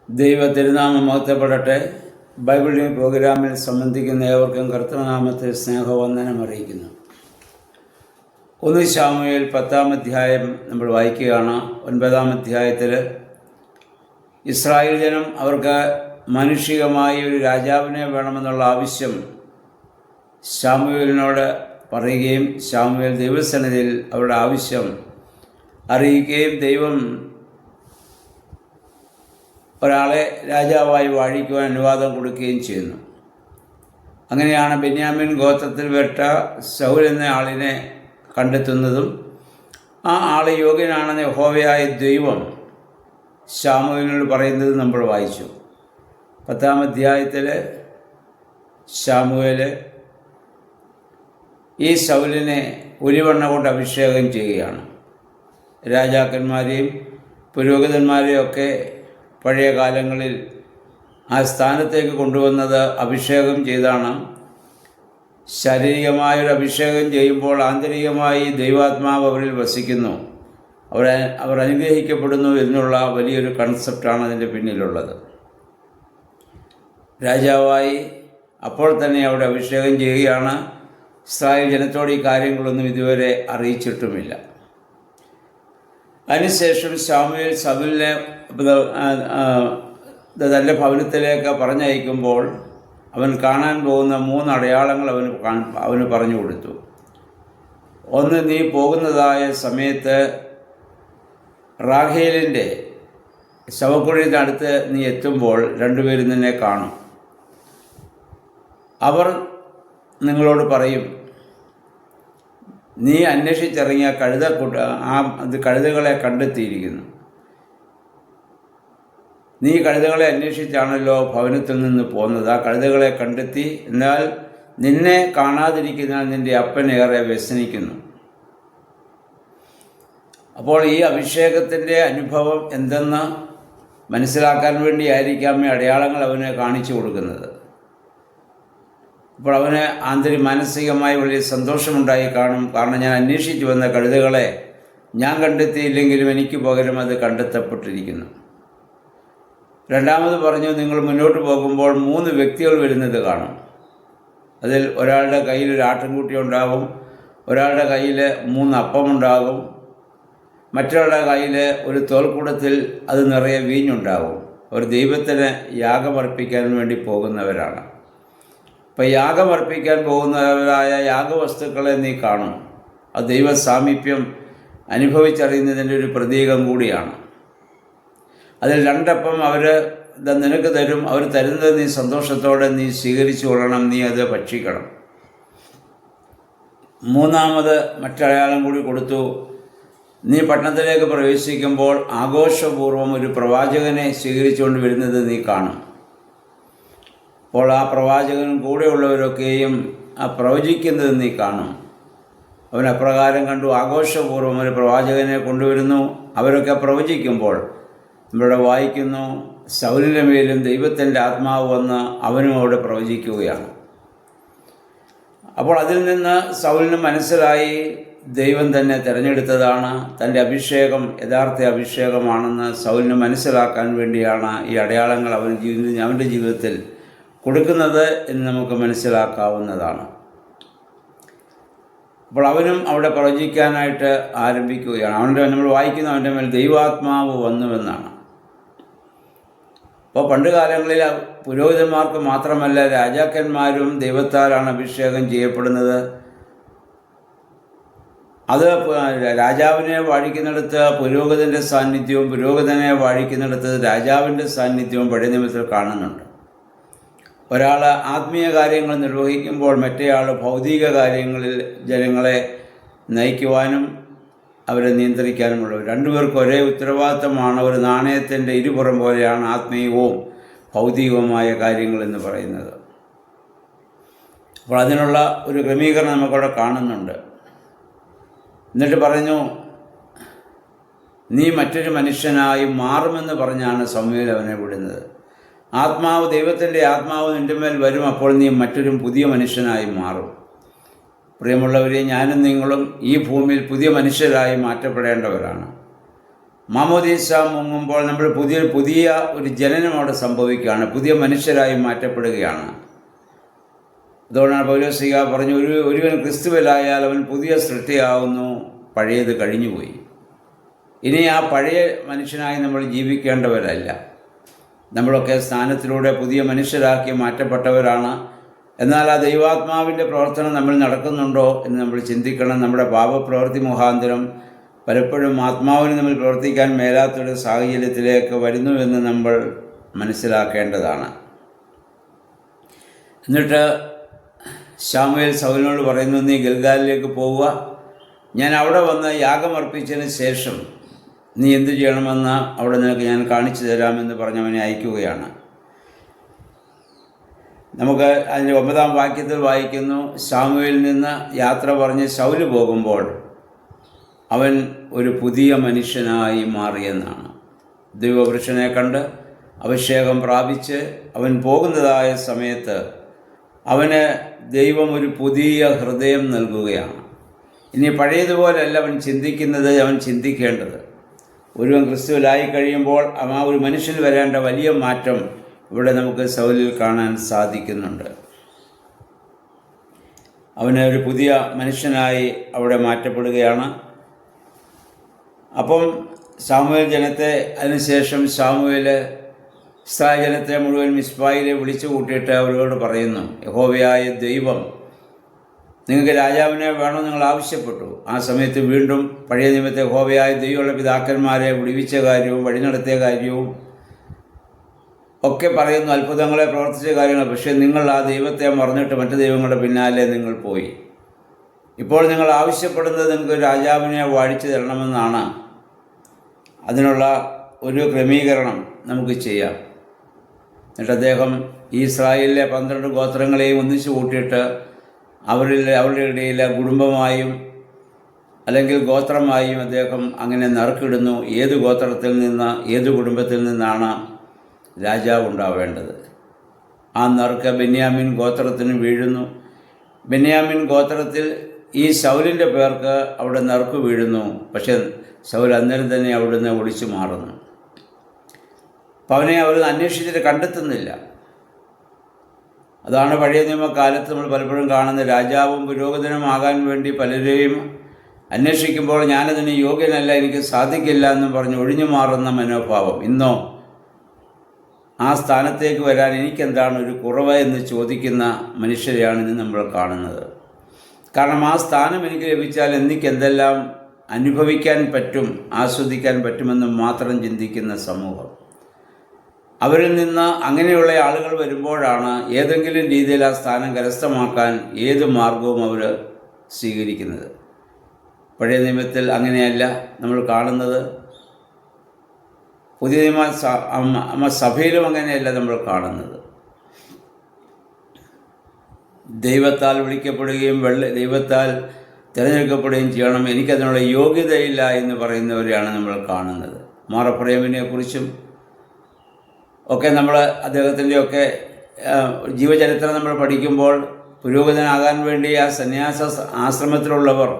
ദൈവ തിരുനാമം മഹത്വപ്പെടട്ടെ. ബൈബിൾ പ്രോഗ്രാമിൽ സംബന്ധിക്കുന്ന ഏവർക്കും കർത്തൃനാമത്തിൽ സ്നേഹവന്ദനം അറിയിക്കുന്നു. 1 ശമൂവേൽ 10-ാം അധ്യായം നമ്മൾ വായിക്കുകയാണ്. 9-ാം അധ്യായത്തിൽ ഇസ്രായേൽ ജനം അവർക്ക് മാനുഷികമായി ഒരു രാജാവിനെ വേണമെന്നുള്ള ആവശ്യം ശമൂവേലിനോട് പറയുകയും ശമൂവേൽ ദൈവസന്നിധിയിൽ അവരുടെ ആവശ്യം അറിയിക്കുകയും ദൈവം ഒരാളെ രാജാവായി വാഴിക്കുവാൻ അനുവാദം കൊടുക്കുകയും ചെയ്യുന്നു. അങ്ങനെയാണ് ബെന്യാമിൻ ഗോത്രത്തിൽ പെട്ട ശൗൽ എന്ന ആളിനെ കണ്ടെത്തുന്നതും ആ ആൾ യോഗ്യനാണെന്ന് യഹോവയായ ദൈവം ശമൂവേലിനോട് പറയുന്നത് നമ്മൾ വായിച്ചു. 10-ാം അധ്യായത്തിൽ ശമൂവേൽ ഈ ശൗലിനെ ഉലിവെണ്ണ കൊണ്ട് അഭിഷേകം ചെയ്യുകയാണ്. രാജാക്കന്മാരെയും പുരോഹിതന്മാരെയും ഒക്കെ പഴയ കാലങ്ങളിൽ ആ സ്ഥാനത്തേക്ക് കൊണ്ടുവന്നത് അഭിഷേകം ചെയ്താണ്. ശാരീരികമായൊരു അഭിഷേകം ചെയ്യുമ്പോൾ ആന്തരികമായി ദൈവാത്മാവ് അവരിൽ വസിക്കുന്നു, അവർ അനുഗ്രഹിക്കപ്പെടുന്നു എന്നുള്ള വലിയൊരു കൺസെപ്റ്റാണ് അതിൻ്റെ പിന്നിലുള്ളത്. രാജാവായി അപ്പോൾ തന്നെ അവിടെ അഭിഷേകം ചെയ്യുകയാണ്. ഇസ്രായേൽ ജനത്തോട് ഈ കാര്യങ്ങളൊന്നും ഇതുവരെ അറിയിച്ചിട്ടുമില്ല. അതിനുശേഷം ശമൂവേൽ ശൗലിനെ തൻ്റെ ഭവനത്തിലേക്ക് പറഞ്ഞയക്കുമ്പോൾ അവൻ കാണാൻ പോകുന്ന 3 അടയാളങ്ങൾ അവന് പറഞ്ഞു കൊടുത്തു. ഒന്ന്, നീ പോകുന്നതായ സമയത്ത് റാഹേലിൻ്റെ ശവക്കുഴിയുടെ അടുത്ത് നീ എത്തുമ്പോൾ 2 പേരും നിന്നെ കാണും. അവർ നിങ്ങളോട് പറയും, നീ അന്വേഷിച്ചിറങ്ങിയ കഴുതകളെ കണ്ടെത്തിയിരിക്കുന്നു. നീ കഴുതകളെ അന്വേഷിച്ചാണല്ലോ ഭവനത്തിൽ നിന്ന് പോകുന്നത്. ആ കഴുതകളെ കണ്ടെത്തി, എന്നാൽ നിന്നെ കാണാതിരിക്കുന്ന നിൻ്റെ അപ്പനേറെ വ്യസനിക്കുന്നു. അപ്പോൾ ഈ അഭിഷേകത്തിൻ്റെ അനുഭവം എന്തെന്ന് മനസ്സിലാക്കാൻ വേണ്ടിയായിരിക്കാം ഈ അടയാളങ്ങൾ അവന് കാണിച്ചു കൊടുക്കുന്നത്. അപ്പോൾ അവന് മാനസികമായി വലിയ സന്തോഷമുണ്ടായി കാണും. കാരണം ഞാൻ അന്വേഷിച്ചു വന്ന കഴുതകളെ ഞാൻ കണ്ടെത്തിയില്ലെങ്കിലും എനിക്ക് പകരം അത് കണ്ടെത്തപ്പെട്ടിരിക്കുന്നു. രണ്ടാമത് പറഞ്ഞു, നിങ്ങൾ മുന്നോട്ട് പോകുമ്പോൾ 3 വ്യക്തികൾ വരുന്നത് കാണും. അതിൽ ഒരാളുടെ കയ്യിൽ ഒരു ആട്ടിൻകുട്ടി ഉണ്ടാകും, ഒരാളുടെ കയ്യിൽ 3 അപ്പമുണ്ടാകും, മറ്റൊരാളുടെ കയ്യിൽ ഒരു തോൽക്കൂടത്തിൽ അത് നിറയെ വീഞ്ഞുണ്ടാകും. അവർ ദൈവത്തിന് യാഗമർപ്പിക്കാൻ വേണ്ടി പോകുന്നവരാണ്. അപ്പോൾ യാഗമർപ്പിക്കാൻ പോകുന്നവരായ യാഗവസ്തുക്കളെ നീ കാണും. അത് ദൈവ സാമീപ്യം അനുഭവിച്ചറിയുന്നതിൻ്റെ ഒരു പ്രതീകം കൂടിയാണ്. അതിൽ 2 അപ്പം അവർ നിനക്ക് തരും. അവർ തരുന്നത് നീ സന്തോഷത്തോടെ നീ സ്വീകരിച്ചു കൊള്ളണം, നീ അത് ഭക്ഷിക്കണം. 3-ാമത് മറ്റടയാളം കൂടി കൊടുത്തു. നീ പട്ടണത്തിലേക്ക് പ്രവേശിക്കുമ്പോൾ ആഘോഷപൂർവ്വം ഒരു പ്രവാചകനെ സ്വീകരിച്ചുകൊണ്ട് വരുന്നത് നീ കാണും. അപ്പോൾ ആ പ്രവാചകനും കൂടെയുള്ളവരൊക്കെയും ആ പ്രവചിക്കുന്നത് നീ കാണും. അവൻ അപ്രകാരം കണ്ടു. ആഘോഷപൂർവ്വം ഒരു പ്രവാചകനെ കൊണ്ടുവരുന്നു. അവരൊക്കെ പ്രവചിക്കുമ്പോൾ നമ്മളിവിടെ വായിക്കുന്നു, ശൗലിൻ്റെ മേലും ദൈവത്തിൻ്റെ ആത്മാവ് വന്ന് അവനും അവിടെ പ്രവചിക്കുകയാണ്. അപ്പോൾ അതിൽ നിന്ന് ശൗലിന് മനസ്സിലായി ദൈവം തന്നെ തിരഞ്ഞെടുത്തതാണ്, തൻ്റെ അഭിഷേകം യഥാർത്ഥ അഭിഷേകമാണെന്ന് ശൗലിന് മനസ്സിലാക്കാൻ വേണ്ടിയാണ് ഈ അടയാളങ്ങൾ അവൻ്റെ ജീവിതത്തിൽ കൊടുക്കുന്നത് എന്ന് നമുക്ക് മനസ്സിലാക്കാവുന്നതാണ്. അപ്പോൾ അവനും അവിടെ പ്രവചിക്കാനായിട്ട് ആരംഭിക്കുകയാണ്. നമ്മൾ വായിക്കുന്ന അവൻ്റെ മേൽ ദൈവാത്മാവ് വന്നുവെന്നാണ്. അപ്പോൾ പണ്ട് കാലങ്ങളിൽ പുരോഹിതന്മാർക്ക് മാത്രമല്ല, രാജാക്കന്മാരും ദൈവത്താലാണ് അഭിഷേകം ചെയ്യപ്പെടുന്നത്. അത് രാജാവിനെ വാഴിക്കുന്നിടത്ത് പുരോഹിതൻ്റെ സാന്നിധ്യവും പുരോഹിതനെ വാഴിക്കുന്നിടത്ത് രാജാവിൻ്റെ സാന്നിധ്യവും പഴയ നിയമത്തിൽ കാണുന്നുണ്ട്. ഒരാൾ ആത്മീയ കാര്യങ്ങൾ നിർവഹിക്കുമ്പോൾ മറ്റേയാൾ ഭൗതിക കാര്യങ്ങളിൽ ജനങ്ങളെ നയിക്കുവാനും അവരെ നിയന്ത്രിക്കാനുമുള്ളവർ. 2 പേർക്കും ഒരേ ഉത്തരവാദിത്തമാണ്. ഒരു നാണയത്തിൻ്റെ ഇരുപുറം പോലെയാണ് ആത്മീയവും ഭൗതികവുമായ കാര്യങ്ങൾ എന്ന് പറയുന്നത്. അപ്പോൾ അതിനുള്ള ഒരു ക്രമീകരണം നമുക്കവിടെ കാണുന്നുണ്ട്. എന്നിട്ട് പറഞ്ഞു, നീ മറ്റൊരു മനുഷ്യനായി മാറുമെന്ന് പറഞ്ഞാണ് ശമൂവേൽ അവനെ വിടുന്നത്. ആത്മാവ്, ദൈവത്തിൻ്റെ ആത്മാവ് നിൻ്റെ മേൽ വരും, അപ്പോൾ നീ മറ്റൊരു പുതിയ മനുഷ്യനായി മാറും. പ്രിയമുള്ളവരെ, ഞാനും നിങ്ങളും ഈ ഭൂമിയിൽ പുതിയ മനുഷ്യരായി മാറ്റപ്പെടേണ്ടവരാണ്. മാമോദീസ മുങ്ങുമ്പോൾ നമ്മൾ പുതിയ ഒരു ജനനം അവിടെ സംഭവിക്കുകയാണ്, പുതിയ മനുഷ്യരായി മാറ്റപ്പെടുകയാണ്. അതുകൊണ്ടാണ് പൗലോസ്ലീഹ പറഞ്ഞു, ഒരുവൻ ക്രിസ്തുവിലായാൽ അവൻ പുതിയ സൃഷ്ടിയാവുന്നു, പഴയത് കഴിഞ്ഞുപോയി. ഇനി ആ പഴയ മനുഷ്യനായി നമ്മൾ ജീവിക്കേണ്ടവരല്ല. നമ്മളൊക്കെ സ്നാനത്തിലൂടെ പുതിയ മനുഷ്യരാക്കി മാറ്റപ്പെട്ടവരാണ്. എന്നാൽ ആ ദൈവാത്മാവിൻ്റെ പ്രവർത്തനം നമ്മൾ നടക്കുന്നുണ്ടോ എന്ന് നമ്മൾ ചിന്തിക്കണം. നമ്മുടെ പാപപ്രവൃത്തി മുഖാന്തരം പലപ്പോഴും ആത്മാവിന് നമ്മൾ പ്രവർത്തിക്കാൻ മേലാത്തൊരു സാഹചര്യത്തിലേക്ക് വരുന്നുവെന്ന് നമ്മൾ മനസ്സിലാക്കേണ്ടതാണ്. എന്നിട്ട് ശമൂവേൽ സൗലിനോട് പറയുന്നു, നീ ഗിൽഗാലിലേക്ക് പോവുക, ഞാൻ അവിടെ വന്ന് യാഗമർപ്പിച്ചതിന് ശേഷം നീ എന്തു ചെയ്യണമെന്ന് അവിടെ നിനക്ക് ഞാൻ കാണിച്ചു തരാമെന്ന് പറഞ്ഞവനെ അയക്കുകയാണ്. നമുക്ക് അതിൻ്റെ 9-ാം വാക്യത്തിൽ വായിക്കുന്നു, ശമൂവേലിൽ നിന്ന് യാത്ര പറഞ്ഞ് ശൗല് പോകുമ്പോൾ അവൻ ഒരു പുതിയ മനുഷ്യനായി മാറിയെന്നാണ്. ദൈവപുരുഷനെ കണ്ട് അഭിഷേകം പ്രാപിച്ച് അവൻ പോകുന്നതായ സമയത്ത് അവന് ദൈവം ഒരു പുതിയ ഹൃദയം നൽകുകയാണ്. ഇനി പഴയതുപോലെയല്ല അവൻ ചിന്തിക്കുന്നത്, അവൻ ചിന്തിക്കേണ്ടത്. ഒരുവൻ ക്രിസ്തുവിലായി കഴിയുമ്പോൾ ആ ഒരു മനുഷ്യന് വരേണ്ട വലിയ മാറ്റം ഇവിടെ നമുക്ക് ശൗലിൽ കാണാൻ സാധിക്കുന്നുണ്ട്. അവന് ഒരു പുതിയ മനുഷ്യനായി അവിടെ മാറ്റപ്പെടുകയാണ്. അപ്പം ശമൂവേൽ ജനത്തെ, അതിനുശേഷം ശമൂവേൽ ഇസ്രായേൽ ജനത്തെ മുഴുവൻ മിസ്പായിലെ വിളിച്ചു കൂട്ടിയിട്ട് അവരോട് പറയുന്നു, യഹോവയായ ദൈവം നിങ്ങൾക്ക് രാജാവിനെ വേണമെന്ന് നിങ്ങൾ ആവശ്യപ്പെട്ടു. ആ സമയത്ത് വീണ്ടും പഴയ നിയമത്തെ യഹോവയായ ദൈവമുള്ള പിതാക്കന്മാരെ വിടുവിച്ച കാര്യവും വഴി നടത്തിയ കാര്യവും ഒക്കെ പറയുന്നു, അത്ഭുതങ്ങളെ പ്രവർത്തിച്ച കാര്യങ്ങൾ. പക്ഷേ നിങ്ങൾ ആ ദൈവത്തെ മറന്നിട്ട് മറ്റു ദൈവങ്ങളുടെ പിന്നാലെ നിങ്ങൾ പോയി. ഇപ്പോൾ നിങ്ങൾ ആവശ്യപ്പെടുന്നത് നിങ്ങൾക്ക് രാജാവിനെ വാഴിച്ചു തരണമെന്നാണ്. അതിനുള്ള ഒരു ക്രമീകരണം നമുക്ക് ചെയ്യാം. എന്നിട്ട് അദ്ദേഹം ഇസ്രായേലിലെ 12 ഗോത്രങ്ങളെയും ഒന്നിച്ചു കൂട്ടിയിട്ട് അവരുടെ ഇടയിൽ കുടുംബമായും അല്ലെങ്കിൽ ഗോത്രമായും അദ്ദേഹം അങ്ങനെ നറുക്കിടുന്നു. ഏത് ഗോത്രത്തിൽ നിന്ന്, ഏത് കുടുംബത്തിൽ നിന്നാണ് രാജാവ് ഉണ്ടാവേണ്ടത്. ആ നറുക്ക് ബെന്യാമിൻ ഗോത്രത്തിന് വീഴുന്നു. ബെന്യാമിൻ ഗോത്രത്തിൽ ഈ ശൗലിൻ്റെ പേർക്ക് അവിടെ നറുക്ക് വീഴുന്നു. പക്ഷേ ശൗൽ അന്നേരം തന്നെ അവിടുന്ന് ഒളിച്ചു മാറുന്നു. അപ്പം അവനെ അവർ അന്വേഷിച്ചിട്ട് കണ്ടെത്തുന്നില്ല. അതാണ് പഴയ നിയമകാലത്ത് നമ്മൾ പലപ്പോഴും കാണുന്ന, രാജാവും പുരോഹിതനുമാകാൻ വേണ്ടി പലരെയും അന്വേഷിക്കുമ്പോൾ ഞാനതിന് യോഗ്യനല്ല, എനിക്ക് സാധിക്കില്ല എന്നും പറഞ്ഞ് ഒഴിഞ്ഞു മാറുന്ന മനോഭാവം. ഇന്നോ ആ സ്ഥാനത്തേക്ക് വരാൻ എനിക്കെന്താണ് ഒരു കുറവ് എന്ന് ചോദിക്കുന്ന മനുഷ്യരെയാണ് ഇന്ന് നമ്മൾ കാണുന്നത്. കാരണം ആ സ്ഥാനം എനിക്ക് ലഭിച്ചാൽ എനിക്കെന്തെല്ലാം അനുഭവിക്കാൻ പറ്റും, ആസ്വദിക്കാൻ പറ്റുമെന്ന് മാത്രം ചിന്തിക്കുന്ന സമൂഹം. അവരിൽ നിന്ന് അങ്ങനെയുള്ള ആളുകൾ വരുമ്പോഴാണ് ഏതെങ്കിലും രീതിയിൽ ആ സ്ഥാനം കരസ്ഥമാക്കാൻ ഏത് മാർഗവും അവർ സ്വീകരിക്കുന്നത്. പഴയ നിയമത്തിൽ അങ്ങനെയല്ല നമ്മൾ കാണുന്നത്. പുതിയ നിയമ സഭയിലും അങ്ങനെയല്ല നമ്മൾ കാണുന്നത്. ദൈവത്താൽ വിളിക്കപ്പെടുകയും ദൈവത്താൽ തിരഞ്ഞെടുക്കപ്പെടുകയും ചെയ്യണം, എനിക്കതിനുള്ള യോഗ്യതയില്ല എന്ന് പറയുന്നവരെയാണ് നമ്മൾ കാണുന്നത്. മാറപ്രേമിനെ കുറിച്ചും ഒക്കെ നമ്മൾ അദ്ദേഹത്തിൻ്റെയൊക്കെ ജീവചരിത്രം നമ്മൾ പഠിക്കുമ്പോൾ പുരോഹിതനാകാൻ വേണ്ടി ആ സന്യാസ ആശ്രമത്തിലുള്ളവർ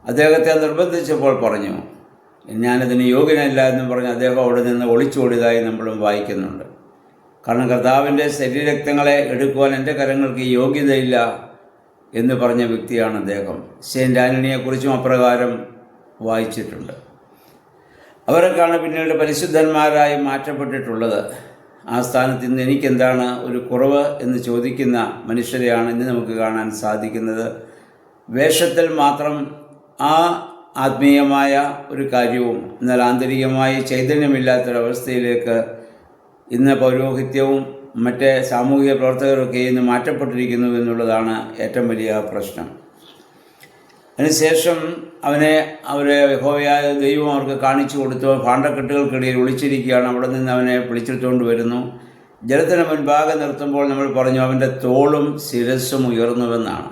അദ്ദേഹത്തെ നിർബന്ധിച്ചപ്പോൾ പറഞ്ഞു, ഞാനതിന് യോഗ്യനല്ല എന്ന് പറഞ്ഞ് അദ്ദേഹം അവിടെ നിന്ന് ഒളിച്ചോടിയതായി നമ്മളും വായിക്കുന്നുണ്ട്. കാരണം കർത്താവിൻ്റെ ശരീരരക്തങ്ങളെ എടുക്കുവാൻ എൻ്റെ കരങ്ങൾക്ക് യോഗ്യതയില്ല എന്ന് പറഞ്ഞ വ്യക്തിയാണ് അദ്ദേഹം. സെയിൻറ്റ് ആൻ്റണിയെക്കുറിച്ചും അപ്രകാരം വായിച്ചിട്ടുണ്ട്. അവരൊക്കെയാണ് പിന്നീട് പരിശുദ്ധന്മാരായി മാറ്റപ്പെട്ടിട്ടുള്ളത്. ആ സ്ഥാനത്ത് ഇന്ന് എനിക്കെന്താണ് ഒരു കുറവ് എന്ന് ചോദിക്കുന്ന മനുഷ്യരെയാണ് ഇന്ന് നമുക്ക് കാണാൻ സാധിക്കുന്നത്. വേഷത്തിൽ മാത്രം ആ ആത്മീയമായ ഒരു കാര്യവും എന്നാൽ ആന്തരികമായി ചൈതന്യമില്ലാത്തൊരവസ്ഥയിലേക്ക് ഇന്ന് പൗരോഹിത്യവും മറ്റ് സാമൂഹിക പ്രവർത്തകരൊക്കെ ഇന്ന് മാറ്റപ്പെട്ടിരിക്കുന്നു എന്നുള്ളതാണ് ഏറ്റവും വലിയ പ്രശ്നം. അതിനുശേഷം അവരെ യഹോവയായ ദൈവം അവർക്ക് കാണിച്ചു കൊടുത്തു. ഭാണ്ഡക്കെട്ടുകൾക്കിടയിൽ ഒളിച്ചിരിക്കുകയാണ്. അവിടെ നിന്ന് അവനെ പിടിച്ചെടുത്തുകൊണ്ട് വരുന്നു. ജലത്തിന് മുൻപാകെ നിർത്തുമ്പോൾ നമ്മൾ പറഞ്ഞു അവൻ്റെ തോളും ശിരസ്സും ഉയർന്നുവെന്നാണ്.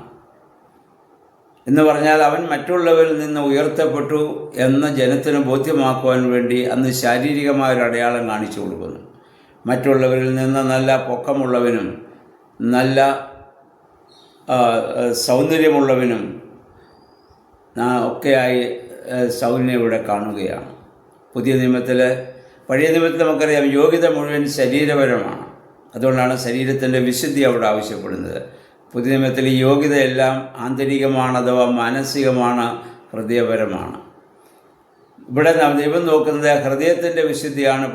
എന്ന് പറഞ്ഞാൽ അവൻ മറ്റുള്ളവരിൽ നിന്ന് ഉയർത്തപ്പെട്ടു എന്ന് ജനത്തിന് ബോധ്യമാക്കുവാൻ വേണ്ടി അന്ന് ശാരീരികമായൊരു അടയാളം കാണിച്ചു കൊടുക്കുന്നു. മറ്റുള്ളവരിൽ നിന്ന് നല്ല പൊക്കമുള്ളവനും നല്ല സൗന്ദര്യമുള്ളവനും ഒക്കെയായി ശൗലിനെ ഇവിടെ കാണുകയാണ്. പുതിയ നിയമത്തിൽ. പഴയ നിയമത്തിൽ നമുക്കറിയാം യോഗ്യത മുഴുവൻ ശരീരപരമാണ്. അതുകൊണ്ടാണ് ശരീരത്തിൻ്റെ വിശുദ്ധി അവിടെ ആവശ്യപ്പെടുന്നത്. പുതിയ നിയമത്തിൽ ഈ യോഗ്യതയെല്ലാം ആന്തരികമാണ്, അഥവാ മാനസികമാണ്, ഹൃദയപരമാണ്. ഇവിടെ ദൈവം നോക്കുന്നത് ഹൃദയത്തിൻ്റെ വിശുദ്ധിയാണ്.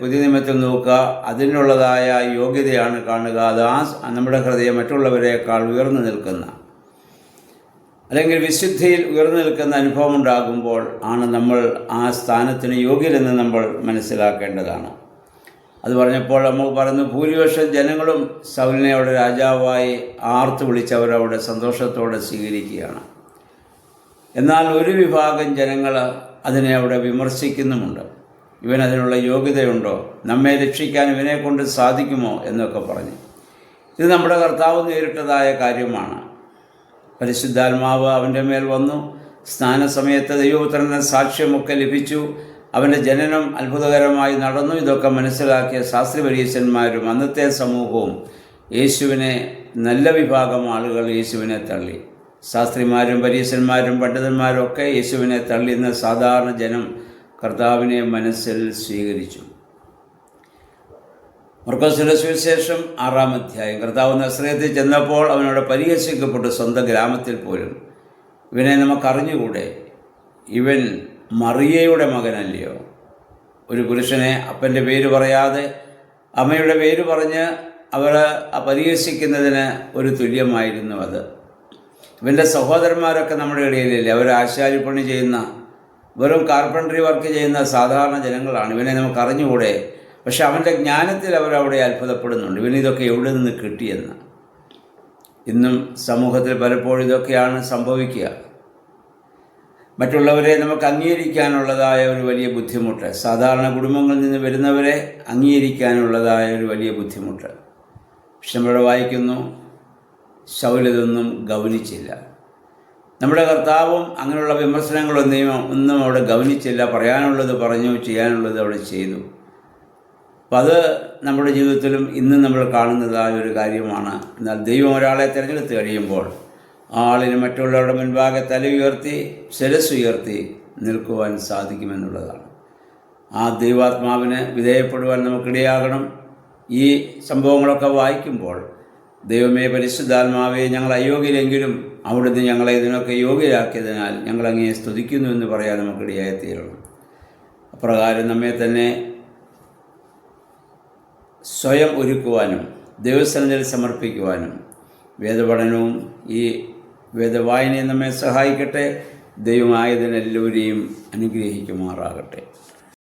പുതിയ നിയമത്തിൽ നോക്കുക, അതിനുള്ളതായ യോഗ്യതയാണ് കാണുക. അത് നമ്മുടെ ഹൃദയം മറ്റുള്ളവരെക്കാൾ ഉയർന്നു നിൽക്കുന്ന, അല്ലെങ്കിൽ വിശുദ്ധിയിൽ ഉയർന്നു നിൽക്കുന്ന അനുഭവം ഉണ്ടാകുമ്പോൾ ആണ് നമ്മൾ ആ സ്ഥാനത്തിന് യോഗ്യരെന്ന് നമ്മൾ മനസ്സിലാക്കേണ്ടതാണ്. അത് പറഞ്ഞപ്പോൾ നമ്മൾ പറയുന്നു, ഭൂരിപക്ഷം ജനങ്ങളും സൗലിനെ അവിടെ രാജാവായി ആർത്തു വിളിച്ചവരവിടെ സന്തോഷത്തോടെ സ്വീകരിക്കുകയാണ്. എന്നാൽ ഒരു വിഭാഗം ജനങ്ങൾ അതിനെ അവിടെ വിമർശിക്കുന്നുമുണ്ട്. ഇവൻ അതിനുള്ള യോഗ്യതയുണ്ടോ, നമ്മെ രക്ഷിക്കാൻ ഇവനെ കൊണ്ട് സാധിക്കുമോ എന്നൊക്കെ പറഞ്ഞ്. ഇത് നമ്മുടെ കർത്താവ് നേരിട്ടതായ കാര്യമാണ്. പരിശുദ്ധാത്മാവ് അവൻ്റെ മേൽ വന്നു. സ്നാനസമയത്ത് ദൈവപുത്രൻ്റെ സാക്ഷ്യമൊക്കെ ലഭിച്ചു. അവൻ്റെ ജനനം അത്ഭുതകരമായി നടന്നു. ഇതൊക്കെ മനസ്സിലാക്കിയ ശാസ്ത്രി പരീശന്മാരും അന്നത്തെ സമൂഹവും യേശുവിനെ, നല്ല വിഭാഗം ആളുകൾ യേശുവിനെ തള്ളി. ശാസ്ത്രിമാരും പരീശന്മാരും പണ്ഡിതന്മാരും ഒക്കെ യേശുവിനെ തള്ളിയെന്ന് സാധാരണ ജനം കർത്താവിനെ മനസ്സിൽ സ്വീകരിച്ചു. മർക്കോസിന്റെ സുവിശേഷം 6-ാം അധ്യായം. കർത്താവ് നസ്രയത്തിൽ ചെന്നപ്പോൾ അവനോട് പരിഹസിക്കപ്പെട്ടു, സ്വന്തം ഗ്രാമത്തിൽ പോലും. ഇവനെ നമുക്കറിഞ്ഞുകൂടെ? ഇവൻ മറിയയുടെ മകനല്ലയോ? ഒരു പുരുഷനെ അപ്പൻ്റെ പേര് പറയാതെ അമ്മയുടെ പേര് പറഞ്ഞ് അവർ പരിഹസിക്കുന്നതിന് ഒരു തുല്യമായിരുന്നു അത്. ഇവൻ്റെ സഹോദരന്മാരൊക്കെ നമ്മുടെ ഇടയിലില്ലേ? അവർ ആശാരിപ്പണി ചെയ്യുന്ന, വെറും കാർപ്പൻട്രി വർക്ക് ചെയ്യുന്ന സാധാരണ ജനങ്ങളാണ്. ഇവനെ നമുക്ക് അറിഞ്ഞുകൂടെ? പക്ഷെ അവൻ്റെ ജ്ഞാനത്തിൽ അവരവിടെ അത്ഭുതപ്പെടുന്നുണ്ട്, ഇവനിതൊക്കെ എവിടെ നിന്ന് കിട്ടിയെന്ന്. ഇന്നും സമൂഹത്തിൽ പലപ്പോഴും ഇതൊക്കെയാണ് സംഭവിക്കുക. മറ്റുള്ളവരെ നമുക്ക് അംഗീകരിക്കാനുള്ളതായ ഒരു വലിയ ബുദ്ധിമുട്ട്, സാധാരണ കുടുംബങ്ങളിൽ നിന്ന് വരുന്നവരെ അംഗീകരിക്കാനുള്ളതായ ഒരു വലിയ ബുദ്ധിമുട്ട്. പക്ഷെ നമ്മളിവിടെ വായിക്കുന്നു, ശൗലിതൊന്നും ഗൗനിച്ചില്ല. നമ്മുടെ കർത്താവും അങ്ങനെയുള്ള വിമർശനങ്ങളൊന്നും അവിടെ ഗൗനിച്ചില്ല. പറയാനുള്ളത് പറഞ്ഞു, ചെയ്യാനുള്ളത് അവിടെ ചെയ്തു. അപ്പം അത് നമ്മുടെ ജീവിതത്തിലും ഇന്നും നമ്മൾ കാണുന്നതായ ഒരു കാര്യമാണ്. എന്നാൽ ദൈവം ഒരാളെ തിരഞ്ഞെടുത്ത് കഴിയുമ്പോൾ ആളിന് മറ്റുള്ളവരുടെ മുൻപാകെ തല ഉയർത്തി, ശിരസ്സുയർത്തി നിൽക്കുവാൻ സാധിക്കുമെന്നുള്ളതാണ്. ആ ദൈവാത്മാവിന് വിധേയപ്പെടുവാൻ നമുക്കിടയാകണം. ഈ സംഭവങ്ങളൊക്കെ വായിക്കുമ്പോൾ, ദൈവമേ പരിശുദ്ധാത്മാവെ, ഞങ്ങൾ അയോഗ്യരെങ്കിലും അവിടുന്ന് ഞങ്ങളെ ഇതിനൊക്കെ യോഗ്യരാക്കിയതിനാൽ ഞങ്ങൾ അങ്ങയെ സ്തുതിക്കുന്നു എന്ന് പറയാൻ നമുക്കിടയായിത്തീരണം. അപ്രകാരം നമ്മെ തന്നെ സ്വയം ഒരുക്കുവാനും ദൈവസന്നിധിയിൽ സമർപ്പിക്കുവാനും വേദപഠനവും ഈ വേദവായനയും നമ്മെ സഹായിക്കട്ടെ. ദൈവമായതിനെല്ലാവരെയും അനുഗ്രഹിക്കുമാറാകട്ടെ.